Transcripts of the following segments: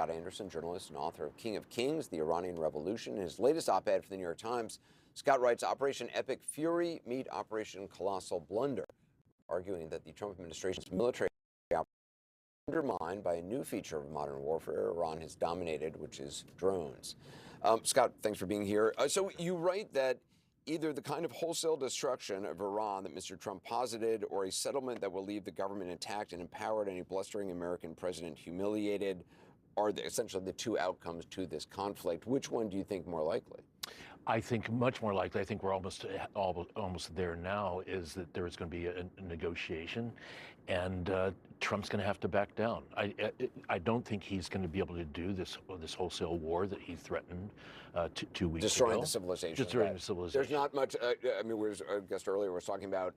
Scott Anderson, journalist and author of King of Kings, The Iranian Revolution. In his latest op-ed for the New York Times, Scott writes, Operation Epic Fury meet Operation Colossal Blunder, arguing that the Trump administration's military operation is undermined by a new feature of modern warfare Iran has dominated, which is drones. Scott, thanks for being here. So you write that either the kind of wholesale destruction of Iran that Mr. Trump posited, or a settlement that will leave the government intact and empowered, and a blustering American president humiliated, are essentially the two outcomes to this conflict. Which one do you think more likely? I think much more likely, I think we're almost there now, is that there is going to be a negotiation, and Trump's going to have to back down. I don't think he's going to be able to do this wholesale war that he threatened 2 weeks Destroying ago. the civilization. Destroying the civilization. There's not much, I mean, our guest earlier was talking about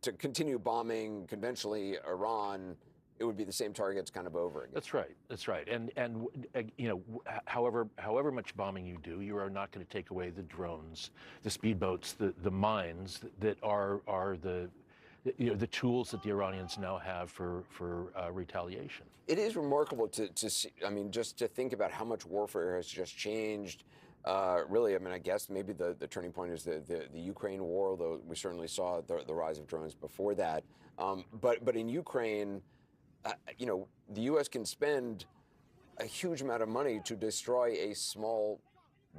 to continue bombing conventionally Iran, it would be the same targets kind of over again. That's right. That's right. And you know, however much bombing you do, you are not going to take away the drones, the speedboats, the mines that are the the tools that the Iranians now have for retaliation. It is remarkable to see. I mean, just to think about how much warfare has just changed. Really, I mean, I guess maybe the turning point is the Ukraine war, although we certainly saw the rise of drones before that. But in Ukraine, you know, the U.S. can spend a huge amount of money to destroy a small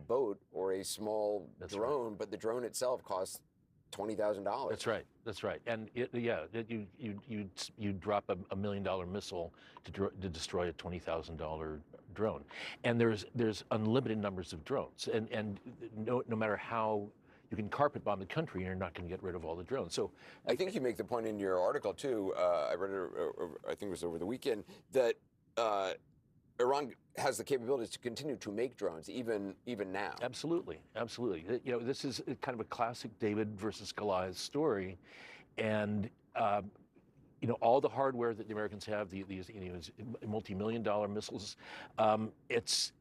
boat or a small drone, but the drone itself costs $20,000. That's right. That's right. And you drop a $1 million missile to destroy a $20,000 drone, and there's unlimited numbers of drones, and no matter how you can carpet bomb the country, you're not going to get rid of all the drones. So I think you make the point in your article too. I read it, I think it was over the weekend, that Iran has the capabilities to continue to make drones even now. Absolutely, absolutely. You know, this is kind of a classic David versus Goliath story, and you know, all the hardware that the Americans have, these multi-million-dollar missiles, it's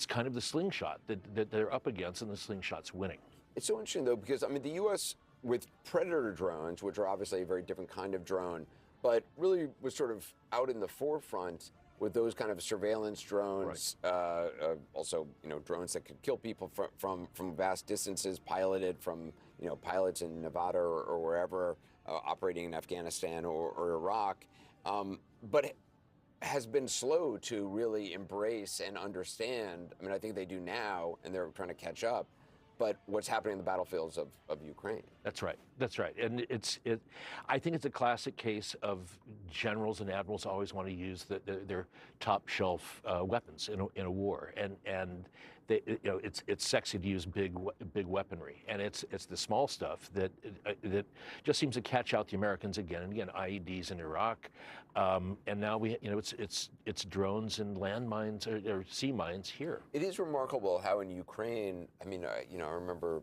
kind of the slingshot that they're up against, and the slingshot's winning. It's so interesting, though, because, I mean, the U.S., with Predator drones, which are obviously a very different kind of drone, but really was sort of out in the forefront with those kind of surveillance drones, right. Also, you know, drones that could kill people from vast distances, piloted from, you know, pilots in Nevada or wherever, operating in Afghanistan or Iraq, but has been slow to really embrace and understand. I mean, I think they do now, and they're trying to catch up. But what's happening in the battlefields of Ukraine. That's right. That's right. And I think it's a classic case of generals and admirals always want to use their top shelf weapons in a war, and they, you know, it's sexy to use big weaponry, and it's the small stuff that just seems to catch out the Americans again and again. IEDs in Iraq, and now it's drones and landmines or sea mines here. It is remarkable how in Ukraine, I mean, you know, I remember,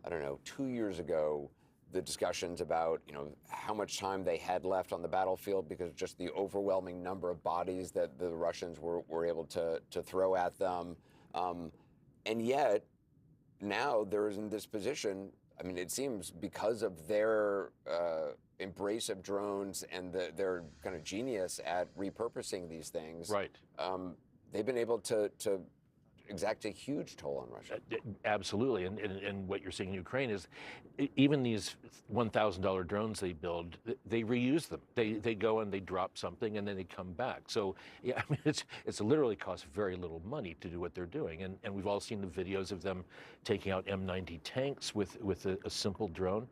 I don't know, 2 years ago, the discussions about, you know, how much time they had left on the battlefield because of just the overwhelming number of bodies that the Russians were able to throw at them. And yet, now they're in this position, I mean, it seems because of their embrace of drones and their kind of genius at repurposing these things. Right. They've been able to exact a huge toll on Russia. Absolutely, and what you're seeing in Ukraine is even these $1,000 drones they build, they reuse them. They go and they drop something and then they come back. So yeah, I mean it's literally costs very little money to do what they're doing, and we've all seen the videos of them taking out M90 tanks with a simple drone.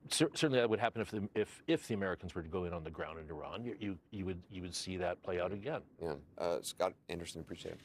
Certainly that would happen if the Americans were to go in on the ground in Iran. You would see that play out again. Yeah, Scott Anderson, appreciate it.